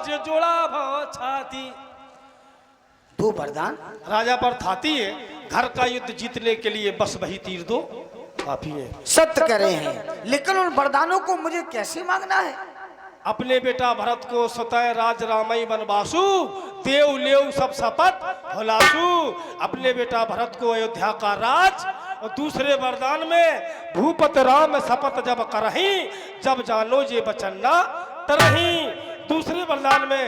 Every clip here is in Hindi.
जे जोड़ा भाव छाती। दो वरदान राजा पर थाती है, घर का युद्ध जीतने के लिए बस वही तीर दो काफी है। सत्य कह रहे हैं, लेकिन उन वरदानों को मुझे कैसे मांगना है? अपने बेटा भरत को स्वतः राज रामई बनवासु, देव लेव सब शपथ होलासु। अपने बेटा भरत को अयोध्या का राज, और दूसरे वरदान में भूपत राम शपथ जब करही, जब जानो जे बचन्ना तरही। दूसरे वरदान में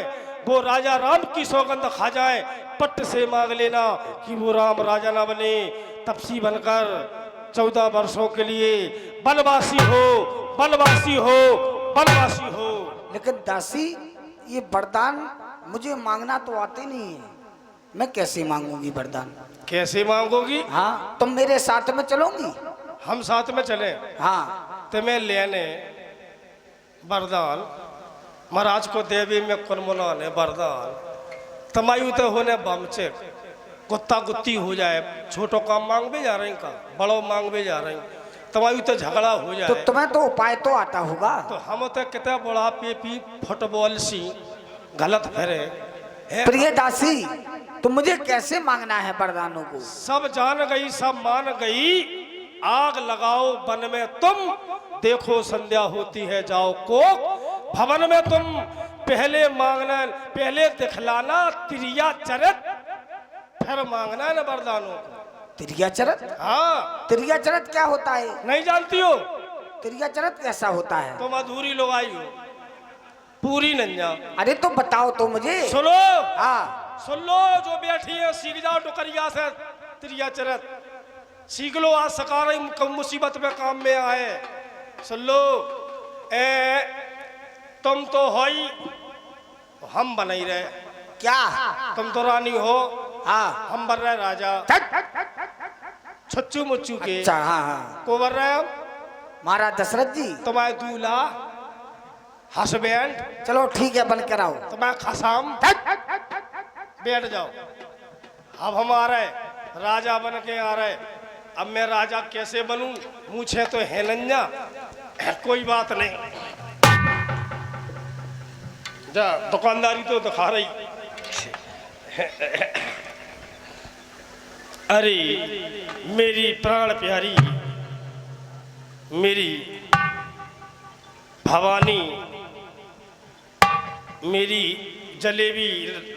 वो राजा राम की सौगंध खा जाए, पट्ट से मांग लेना कि वो राम राजा ना बने, तपसी बनकर 14 वर्षों के लिए वनवासी हो, वनवासी हो, वनवासी हो। लेकिन दासी, ये वरदान मुझे मांगना तो आते नहीं है, मैं कैसे मांगूंगी वरदान? कैसे मांगोगी? हाँ, तुम मेरे साथ में चलोगी? हम साथ में चले? हाँ। तुम्हें लेने वरदान महाराज को देवी में कुनमुना ने वरदान तमायु तो होने बमचे गुत्ता गुत्ती हो जाए, छोटो काम मांग भी जा रही का, बड़ो मांग भी जा रही, तमायु तो झगड़ा हो जाए। तो तुम्हें तो उपाय तो आता होगा। तो हम तो कितना बड़ा पेपी फुटबॉल सी गलत फेरे। प्रिय दासी, तो मुझे कैसे मांगना है वरदानों को? सब जान गई, सब मान गई, आग लगाओ वन में तुम, देखो संध्या होती है जाओ को। भवन में तुम पहले मांगना, पहले दिखलाना त्रिया चरित, फिर मांगना न वरदानों को। त्रिया चरत? हाँ। त्रिया चरत क्या होता है? नहीं जानती हो? त्रिया चरत कैसा होता है? तुम अधूरी लोग आई हो, पूरी नंजा। अरे तो बताओ तो मुझे। सुनो। हाँ सुन लो, जो बैठी है सीख जाओ टुकरिया से त्रिया चरत सीख लो, आज सकार मुसीबत में काम में आए। सुन लो, तुम तो हो ही, हम बनाई रहे। क्या? तुम तो रानी हो, हाँ। हम बन रहे राजा, छुच्चू मुच्चू के। अच्छा, हाँ हाँ। को बन रहे हम? महाराज दशरथ जी। तुम्हारे दूल्हा हस्बैंड। चलो ठीक है, बन कर आओ। तुम्हारे खसाम, बैठ जाओ। अब हम आ रहे, राजा बन के आ रहे। अब मैं राजा कैसे बनूं? मुझे तो है नंजा, कोई बात नहीं, जा दुकानदारी तो दिखा रही। अरे मेरी प्राण प्यारी, मेरी भवानी, मेरी जलेबी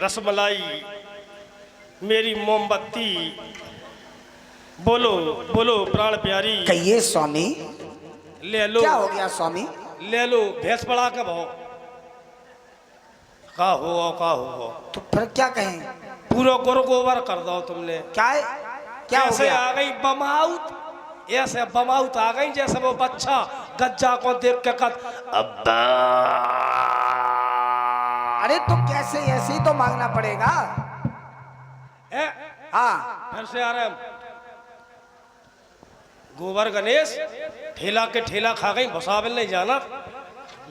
रसमलाई, मेरी मोमबत्ती, बोलो बोलो प्राण प्यारी। कहिए स्वामी। ले लो। क्या हो गया स्वामी? ले लो, भैंस पड़ा के भाव का हो। तो फिर क्या कहें? पूरा गोबर कर दो तुमने। क्या है? क्या हो ऐसे गया? आ गई बमाउत, ऐसे बमाउत आ गई जैसे वो बच्चा गज्जा को देख के कद अब्बा। अरे तो कैसे? ऐसे ही तो मांगना पड़ेगा। हाँ। फिर से आ रहे हम। गोबर गणेश ठेला के ठेला खा गई, भुसावल नहीं जाना,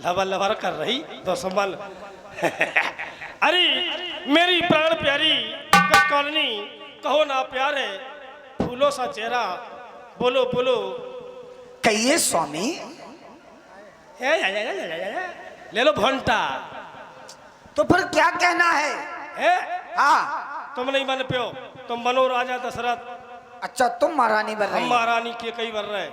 लबर लबर कर रही तो संभल। अरे मेरी प्राण प्यारी कॉलोनी, कहो ना प्यारे, फूलों सा चेहरा, बोलो बोलो। कहिए स्वामी। ले लो भंटा। तो फिर क्या कहना है? हाँ। तुम नहीं बन पे, तुम बनो राजा दशरथ। अच्छा, तुम महारानी बन रही? हम महारानी के कई बन रहे।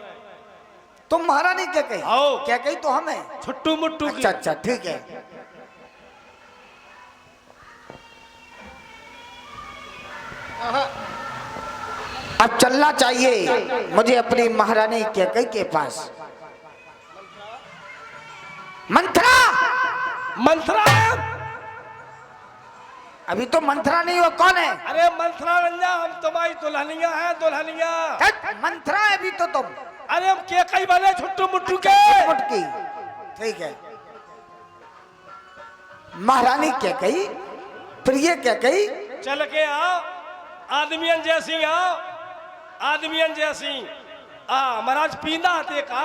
तुम महारानी क्या कही? आओ। क्या कही तो हम है? छुट्टू मुट्टू की। अच्छा अच्छा, ठीक है। अब चलना चाहिए मुझे अपनी महारानी कैकई के पास। मंथरा। मंथरा? अभी तो मंथरा नहीं हो, कौन है? अरे मंथरा रंजा, हम तुम्हारी दुल्हनिया है, दुल्हनिया। मंथरा है अभी तो तुम। अरे हम के कई बने छुट्टू मुट्टू के। मुटकी, ठीक है। महारानी कैकई, प्रिय कैकई। चल के आओ, आदमियन जैसी आओ, आदमियन जैसी। महाराज पींदा आते का।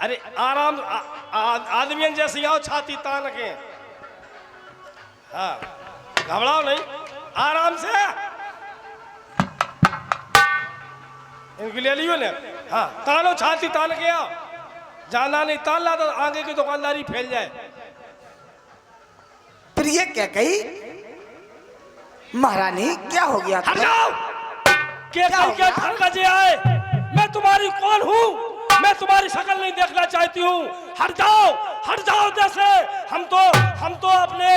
अरे आराम, आदमियन जैसी आओ, छाती तान के। हाँ, घबराओ नहीं, आराम से। इनके ले लियो ने। हाँ, तानो, छाती तान के आओ। जाना नहीं, तान ला तो आगे की दुकानदारी फैल जाए। ये क्या कही? महारानी क्या हो गया? हट जाओ। के घर का जे आए, मैं तुम्हारी कौन हूँ? मैं तुम्हारी शक्ल नहीं देखना चाहती हूँ। हट जाओ जैसे हम तो अपने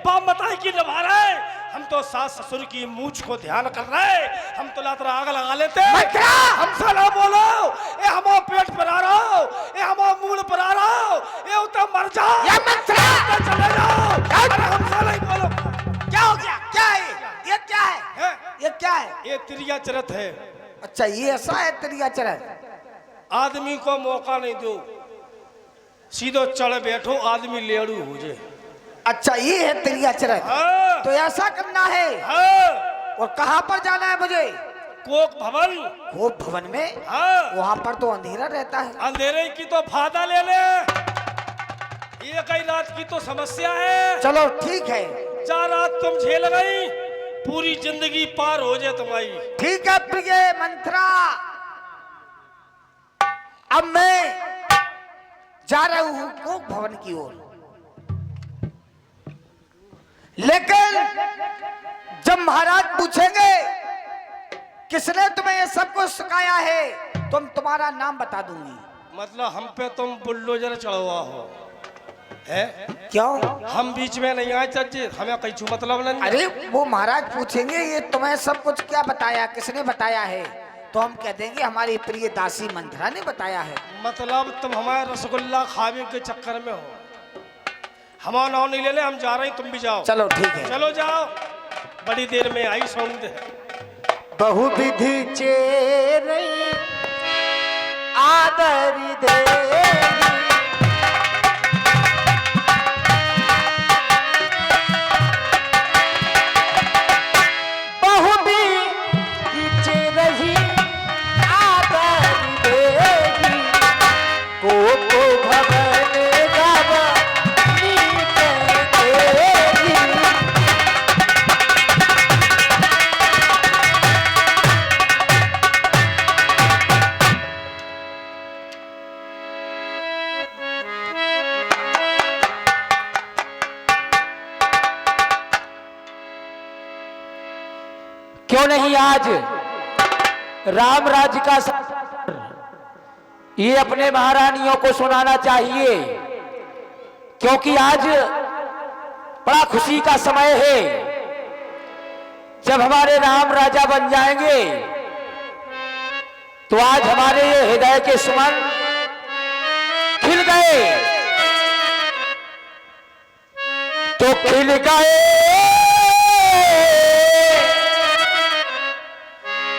बाप बताई की निभा रहे। हम तो सास ससुर की मूछ को ध्यान कर रहे। हम तो लातरा आग लगा लेते। हमसे ना बोलो। ये हमारे पेट पर आ रहा हो, ये हमारे मूल पर आ रहा हो, ये उतर मर जाओ, चले जाओ। अरे हमसे नहीं बोलो। क्या हो गया? क्या है ये? क्या है ये? क्या है ये तिरिया चरत है। अच्छा, ये ऐसा है तिरिया चरत? आदमी को मौका नहीं दो, सीधो चढ़ बैठो, आदमी लेड़ू हो जाए। अच्छा, ये है तिरिया चरत। हाँ। तो ऐसा करना है। हाँ। और कहाँ पर जाना है मुझे? कोक भवन। कोक भवन में? हाँ। वहाँ पर तो अंधेरा रहता है। अंधेरे की तो फायदा ले ले, ये कई रात की तो समस्या है। चलो ठीक है, 4 रात तुम झेल गई, पूरी जिंदगी पार हो जाए तुम्हारी। ठीक है प्रिय मंत्रा, अब मैं जा रहा हूँ कोक भवन की ओर। लेकिन जब महाराज पूछेंगे किसने तुम्हें ये सब कुछ सिखाया है, तुम तुम्हारा नाम बता दूंगी। मतलब हम पे तुम बुलडोजर चढ़वा हो है? क्यों? हम बीच में नहीं आए चाची, हमें कहीं मतलब नहीं। अरे वो महाराज पूछेंगे ये तुम्हें सब कुछ क्या बताया, किसने बताया है, तो हम कह देंगे हमारी प्रिय दासी मंत्रा ने बताया है। मतलब तुम हमारे रसगुल्ला खाने के चक्कर में हो। हमारा नाम नहीं ले ले, हम जा रहे हैं, तुम भी जाओ। चलो ठीक है, चलो जाओ, बड़ी देर में आई सौंद। बहुविधि चेरई आदरि दे, क्यों नहीं आज राम राज्य का ये अपने महारानियों को सुनाना चाहिए, क्योंकि आज बड़ा खुशी का समय है जब हमारे राम राजा बन जाएंगे। तो आज हमारे ये हृदय के सुमन खिल गए, तो खिल गए,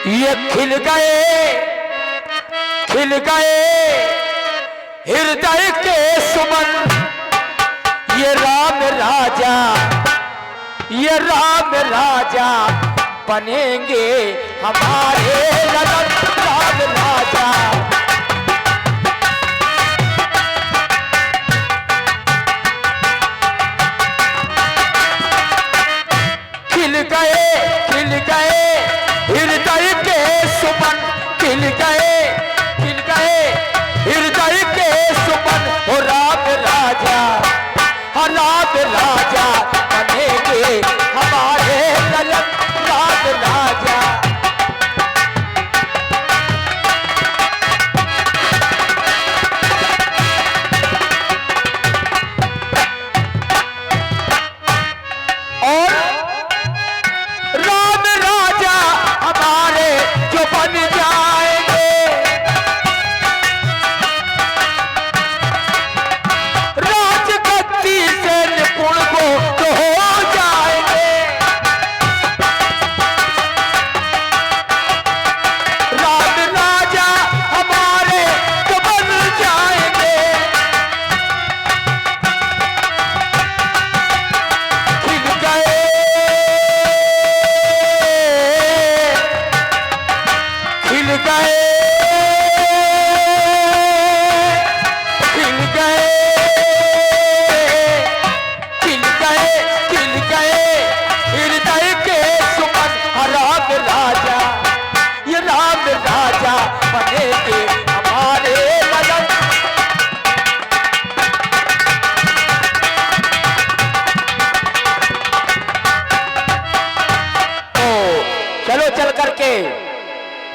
ये खिल गए हृदय के सुमन। ये राम राजा बनेंगे हमारे ललन, राम राजा। खिल गए हृदय के सुमन, खिल गए हृदय के सुमन। हो राम राजा बनेंगे हमारे ललन, राम राजा।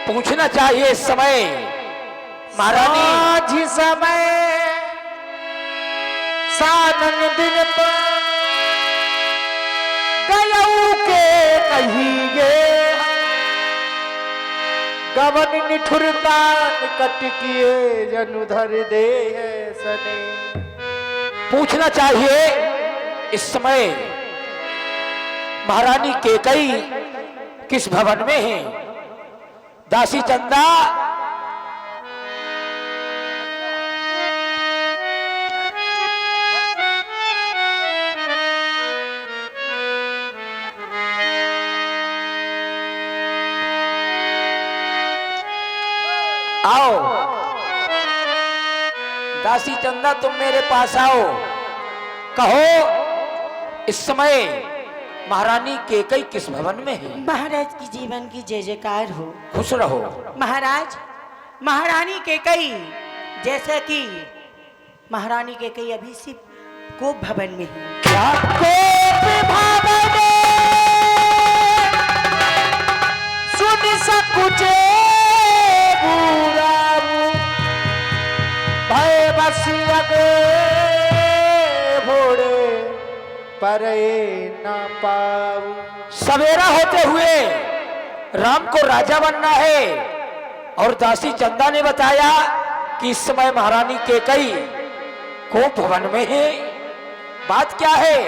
पूछना चाहिए इस समय महारानी। आज समय सानन दिन पर गयऊ के कहिए गवन निठुरता निकट किए जनुधर दे सने। पूछना चाहिए इस समय महारानी केकई किस भवन में है। दासी चंदा आओ, दासी चंदा तुम मेरे पास आओ। कहो इस समय महारानी केकई किस भवन में है। महाराज की जीवन की जय जयकार हो। खुश रहो। महाराज, महारानी केकई, जैसा कि महारानी केकई अभी से कोप भवन में है। क्या कोप भवन सुन सकुचे भय बस लगे भोड़े पर न पाऊ। सवेरा होते हुए राम को राजा बनना है और दासी चंदा ने बताया कि इस समय महारानी केकई कोप भवन में है। बात क्या है?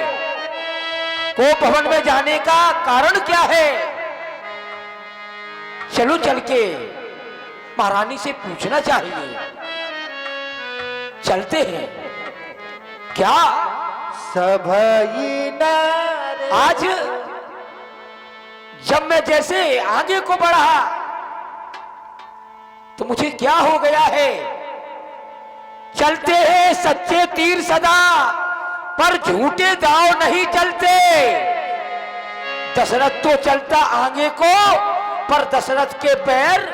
कोप भवन में जाने का कारण क्या है? चलो चल के महारानी से पूछना चाहिए। चलते हैं क्या? सभई आज जब मैं जैसे आगे को बढ़ा तो मुझे क्या हो गया है? चलते हैं सच्चे तीर सदा, पर झूठे दांव नहीं चलते। दशरथ तो चलता आगे को, पर दशरथ के पैर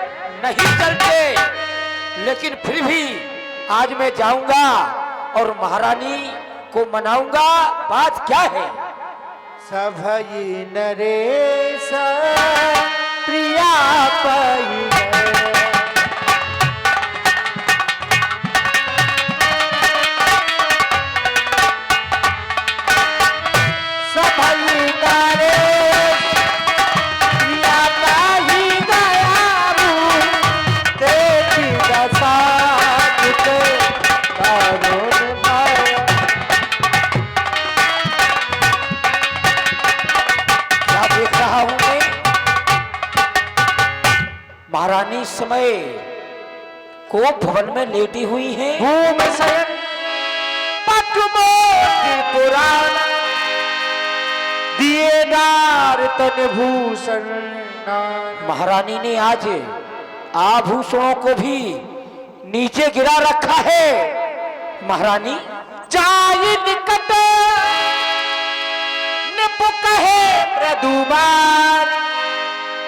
नहीं चलते। लेकिन फिर भी आज मैं जाऊंगा और महारानी को मनाऊंगा। बात क्या है? सभई नरेश प्रिया पई महारानी समय कोप भवन में लेटी हुई है। भूम शयन पुराण दिए नार तन भूषण। महारानी ने आज आभूषणों को भी नीचे गिरा रखा है। महारानी जाई निकट निपुक है प्रदुमान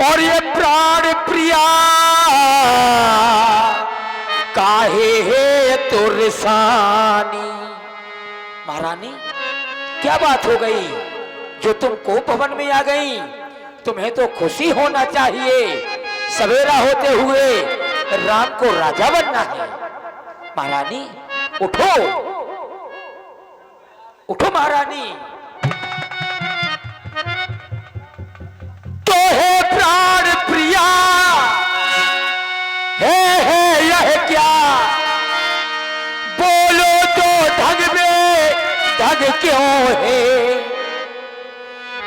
और ये प्राण प्रिया काहे है तुरसानी। महारानी क्या बात हो गई जो तुम कोप भवन में आ गई? तुम्हें तो खुशी होना चाहिए। सवेरा होते हुए राम को राजा बनना है। महारानी उठो, उठो महारानी। तो है प्राण प्रिया है यह क्या? बोलो तो ढंग में ढंग क्यों है?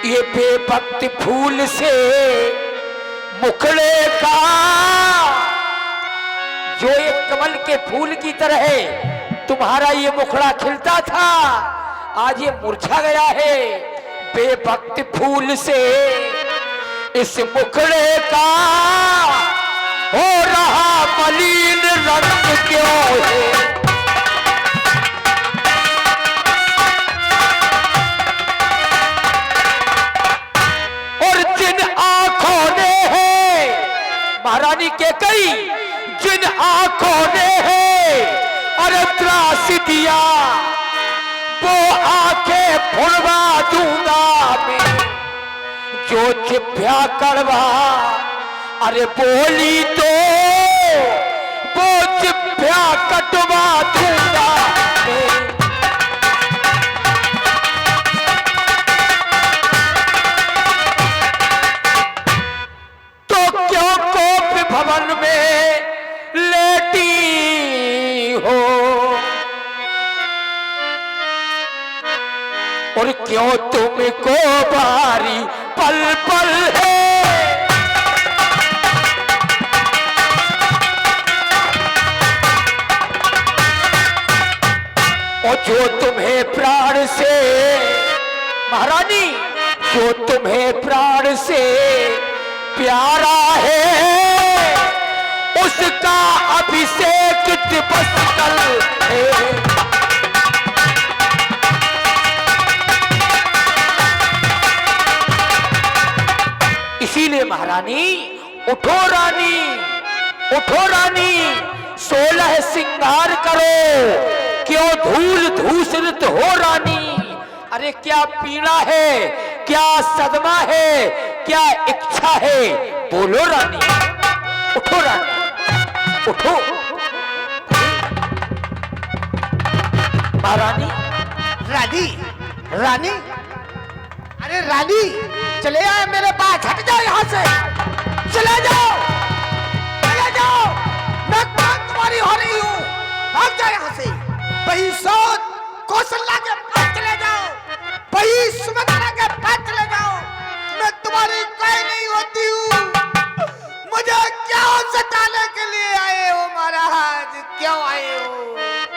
ये बेभक्ति फूल से मुखड़े का, जो एक कमल के फूल की तरह है तुम्हारा ये मुखड़ा खिलता था, आज ये मुरझा गया है। बेभक्ति फूल से इस मुखड़े का हो रहा मलिन रंग क्यों है? और जिन आंखों ने है महारानी केकई, जिन आंखों ने है अरे त्रास दिया, वो आंखें फुड़वा दूंगा मैं। जो चिप्या कड़वा अरे बोली तो वो जिभ्या कटवा दूंगा मैं। तो क्यों कोप भवन में लेटी हो और क्यों तुमको बारी पल पल है। और जो तुम्हें प्राण से महारानी, जो तुम्हें प्राण से प्यारा है उसका अभिषेक दिवस कल है। इसीलिए महारानी उठो रानी, उठो रानी, 16 सिंगार करो, क्यों धूल धूसरित हो रानी। अरे क्या पीड़ा है, क्या सदमा है, क्या इच्छा है, बोलो रानी, उठो रानी, उठो। महारानी, रानी, रानी, अरे रानी चले आए मेरे पास, हट जाओ यहाँ से, चले जाओ, चले जाओ, मैं कौन तुम्हारी हो रही हूँ, भाग जाओ यहाँ से। वही सोच कौशल्या के पास चले जाओ, वही सुमित्रा के पास चले जाओ, मैं तुम्हारी कोई नहीं होती हूँ। मुझे क्यों सताने के लिए आए हो महाराज, क्यों आए हो?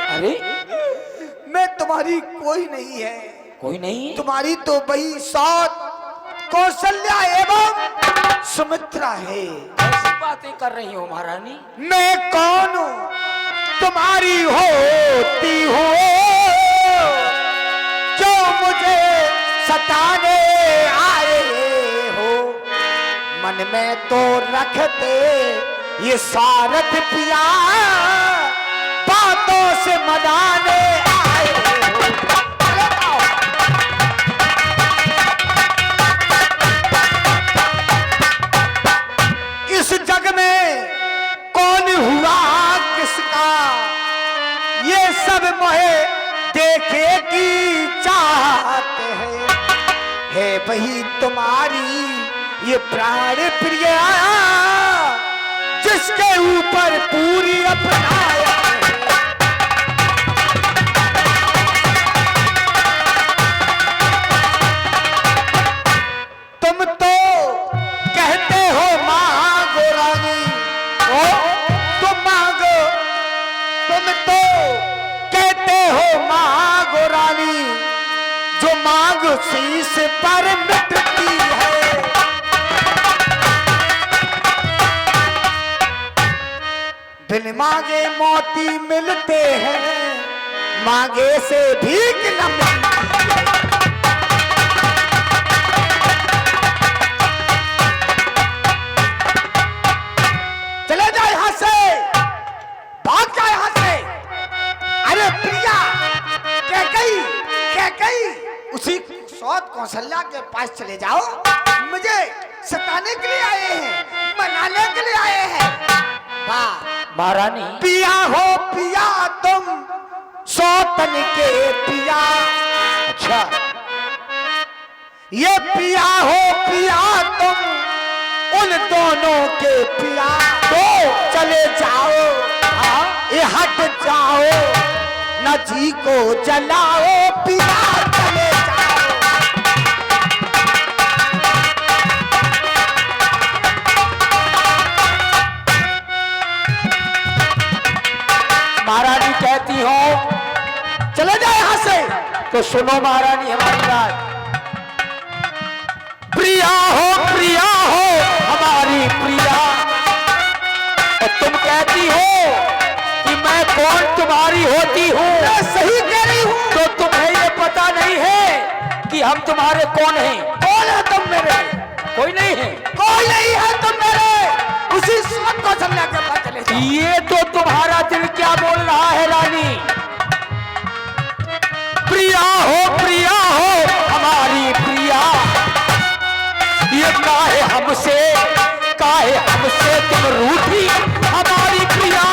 अरे मैं तुम्हारी कोई नहीं है, कोई नहीं है? तुम्हारी तो वही सौत कौशल्या एवं सुमित्रा है। ऐसी बातें कर रही हो महारानी? मैं कौन हूँ तुम्हारी होती हो जो मुझे सताने आए हो। मन में तो रखते ये सारथ पिया, बातों से मनाने आए हो। चले जाओ। इस जग में कौन हुआ किसका, ये सब मोहे देखे की चाहते हैं। है वही तुम्हारी ये प्राण प्रिया जिसके ऊपर पूरी अपनाया। तुम तो कहते हो मांगो रानी, ओ तुम मांगो, तुम तो कहते हो मांगो रानी, जो मांग शीश पर मिटती है। बिन मांगे मोती मिलते हैं, मांगे से भीख न मिलती है। चले जाओ यहां से, भाग जाओ यहां से। अरे प्रिया, कैकेयी, उसी सौत कौशल्या के पास चले जाओ। मुझे सताने के लिए आए हैं, मनाने के लिए आए हैं। वाह महारानी, पिया हो पिया तुम सौतन के पिया। अच्छा, ये पिया हो पिया तुम उन दोनों के पिया। तो चले जाओ, ये हट जाओ, न जी को जलाओ, पिया चले जाओ। महारानी कहती हो चले जाओ यहां से। तो सुनो महारानी हमारी बात। प्रिया हो हमारी प्रिया, और तुम कहती हो कि मैं कौन तुम्हारी होती हूँ। मैं सही कह रही हूँ। तो तुम्हें ये पता नहीं है कि हम तुम्हारे कौन हैं? कौन है तुम मेरे? कोई नहीं है। कोई नहीं है तुम मेरे। उसी सौत कौशल्या के पास चले जाओ। ये तो तुम्हारा दिल क्या बोल रहा है रानी? प्रिया हो हमारी प्रिया, ये काहे हमसे तुम रूठी हमारी प्रिया।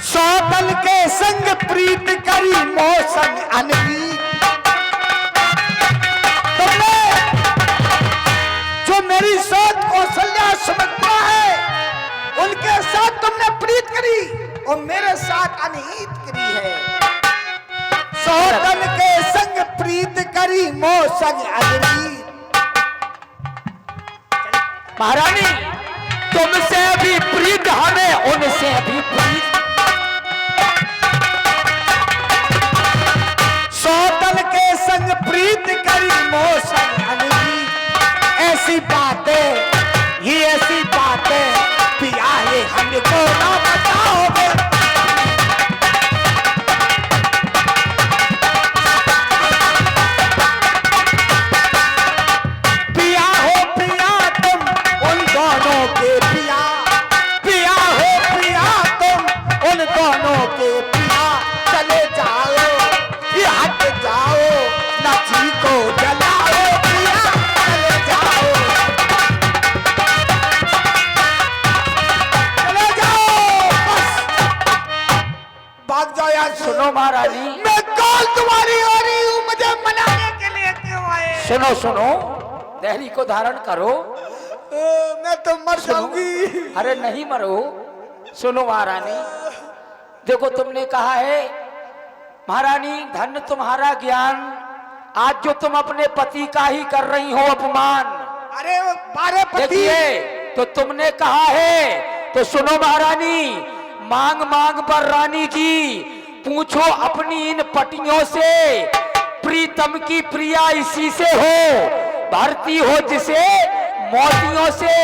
सौतन के संग प्रीत करी मौसम अनबीत। तुमने जो मेरी सोच कौशल्या सुमित्रा है उनके साथ तुमने प्रीत करी और मेरे साथ अनहित करी है। सौतन के संग प्रीत करी मौसम अनबीत। महारानी तुमसे भी प्रीत हमें उनसे भी प्रीत। सौतन के संग प्रीत करी मौसम अनबीत। ऐसी बातें ये ऐसी बातें पिया ये हमको ना बताओगे। पिया हो पिया तुम उन दोनों के पिया। पिया हो पिया तुम उन दोनों के पिया। चले जाओ ये हट जाओ नची को जलाओ पिया। चले जाओ चले जाओ बस भाग जाओ यार। सुनो महारानी, मैं कॉल तुम्हारी हो रही हूँ, मुझे मनाने के लिए क्यों आए? सुनो सुनो, देहरी को धारण करो। मैं तो मर जाऊंगी। अरे नहीं मरो। सुनो महारानी, देखो तुमने कहा है महारानी धन्य तुम्हारा ज्ञान, आज जो तुम अपने पति का ही कर रही हो अपमान। अरे बारे पति देखिए तो तुमने कहा है, तो सुनो महारानी, मांग मांग पर रानी जी पूछो अपनी इन पटियों से, प्रीतम की प्रिया इसी से हो, भरती हो जिसे मोतियों से।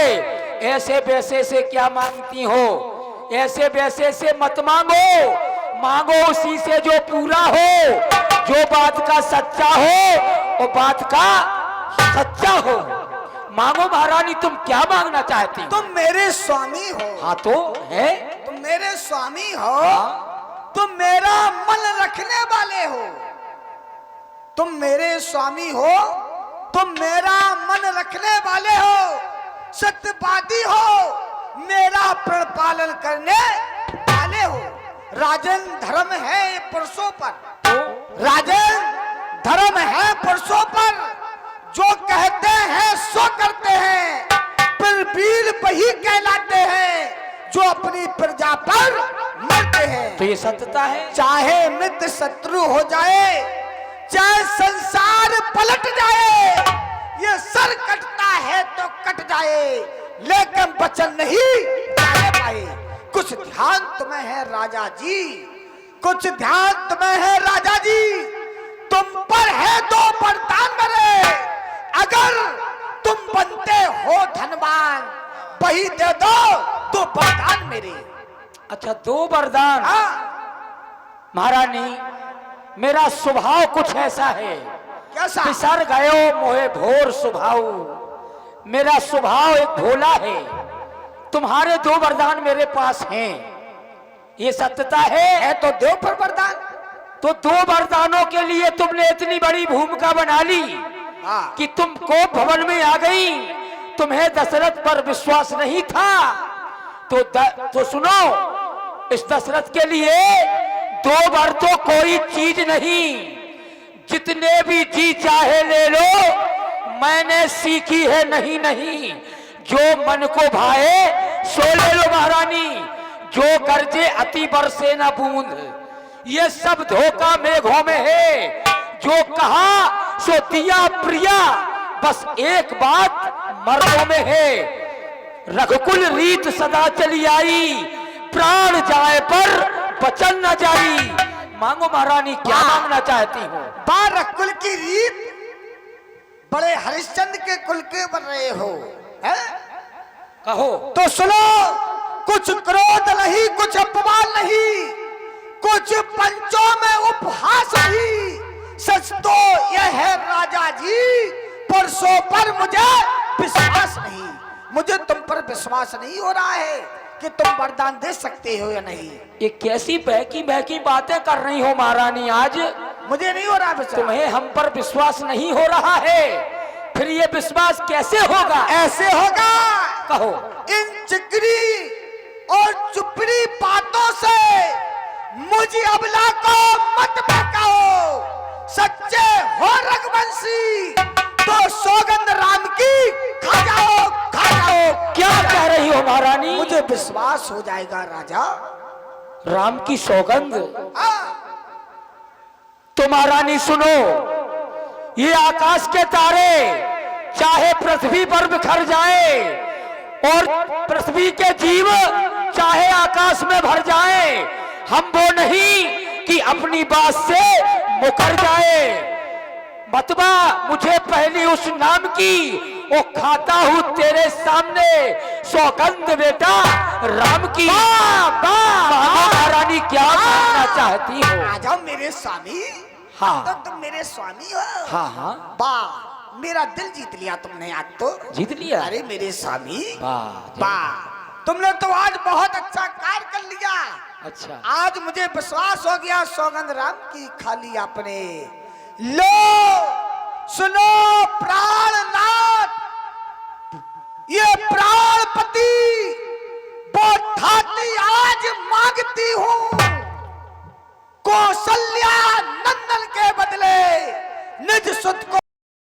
ऐसे वैसे से क्या मांगती हो, ऐसे वैसे से मत मांगो, मांगो उसी से जो पूरा हो, जो बात का सच्चा हो वो बात का सच्चा हो। मांगो महारानी, तुम क्या मांगना चाहती हो? तुम मेरे स्वामी हो। हाँ तो है, तुम मेरे स्वामी हो। तुम मेरा मन रखने वाले हो। तुम मेरे स्वामी हो, तुम मेरा मन रखने वाले हो, सत्यवादी हो, मेरा प्रण पालन करने वाले हो। राजन धर्म है पुरुषों पर, राजन धर्म है पुरुषों पर, जो कहते हैं सो करते हैं, फिर वीर वही कहलाते हैं जो अपनी प्रजा पर मरते हैं। तो ये सत्यता है। चाहे मित्र शत्रु हो जाए, चाहे संसार पलट जाए, ये सर कटता है तो कट जाए, लेकिन वचन नहीं जाने पाए। कुछ ध्यान तुम्हें है राजा जी, कुछ ध्यान तुम्हें है राजा जी। तुम पर है दो वरदान मेरे, अगर तुम बनते हो धनवान वही दे दो तो वरदान मेरे। अच्छा दो वरदान। हाँ महारानी मेरा स्वभाव कुछ ऐसा है, कैसा? पिसर गयो मोहे भोर स्वभाव, मेरा स्वभाव एक भोला है। तुम्हारे दो वरदान मेरे पास हैं, ये सत्यता है तो देव पर वरदान। तो दो वरदानों के लिए तुमने इतनी बड़ी भूमिका बना ली हाँ। कि तुम कोप भवन में आ गई, तुम्हें दशरथ पर विश्वास नहीं था। तो सुनो, इस दशरथ के लिए दो वर तो कोई चीज नहीं, जितने भी जी चाहे ले लो, मैंने सीखी है नहीं नहीं, जो मन को भाए सो ले लो महारानी, जो गर्जे अति बरसे न बूंद, ये सब धोखा मेघों में है, जो कहा सो दिया प्रिया, बस एक बात मर्दों में है, रघुकुल रीत सदा चली आई, प्राण जाए पर बचन न जाई। मांगो महारानी, क्या मांगना चाहती हो? बारह कुल की रीत, बड़े हरिश्चंद्र के कुल के बन रहे हो, है? कहो। तो सुनो, कुछ क्रोध नहीं, कुछ अपमान नहीं, कुछ पंचों में उपहास नहीं, सच तो यह है राजा जी, परसों पर मुझे विश्वास नहीं, मुझे तुम पर विश्वास नहीं हो रहा है कि तुम वरदान दे सकते हो या नहीं। ये कैसी बहकी बहकी बातें कर रही हो महारानी आज? मुझे नहीं हो रहा विश्वास। तुम्हें हम पर विश्वास नहीं हो रहा है, फिर ये विश्वास कैसे होगा? ऐसे होगा, कहो। इन चिकनी और चुपड़ी बातों से मुझे अबला को मत बहकाओ। सच्चे हो रघुवंशी तो सौगंध राम की खा जाओ, खा जाओ। क्या कह रही हो महारानी? मुझे विश्वास हो जाएगा राजा। राम की सौगंध? हाँ, तो महारानी सुनो, ये आकाश के तारे चाहे पृथ्वी पर बिखर जाए और पृथ्वी के जीव चाहे आकाश में भर जाए, हम वो नहीं कि अपनी बात से मुकर जाए। मतबा मुझे पहली उस नाम की वो खाता हूं तेरे सामने सौगंध बेटा राम की। महारानी क्या कहना चाहती हो? राजा मेरे स्वामी। हाँ। तो तुम मेरे स्वामी हो। हाँ हाँ, वाह, मेरा दिल जीत लिया तुमने आज तो। जीत लिया। अरे मेरे स्वामी, वाह वाह, तुमने तो आज बहुत अच्छा कार्य कर लिया। अच्छा, आज मुझे विश्वास हो गया सौगंध राम की खाली आपने। लो सुनो प्राणनाथ, ये प्राणपति वो ठाती आज मांगती हूँ।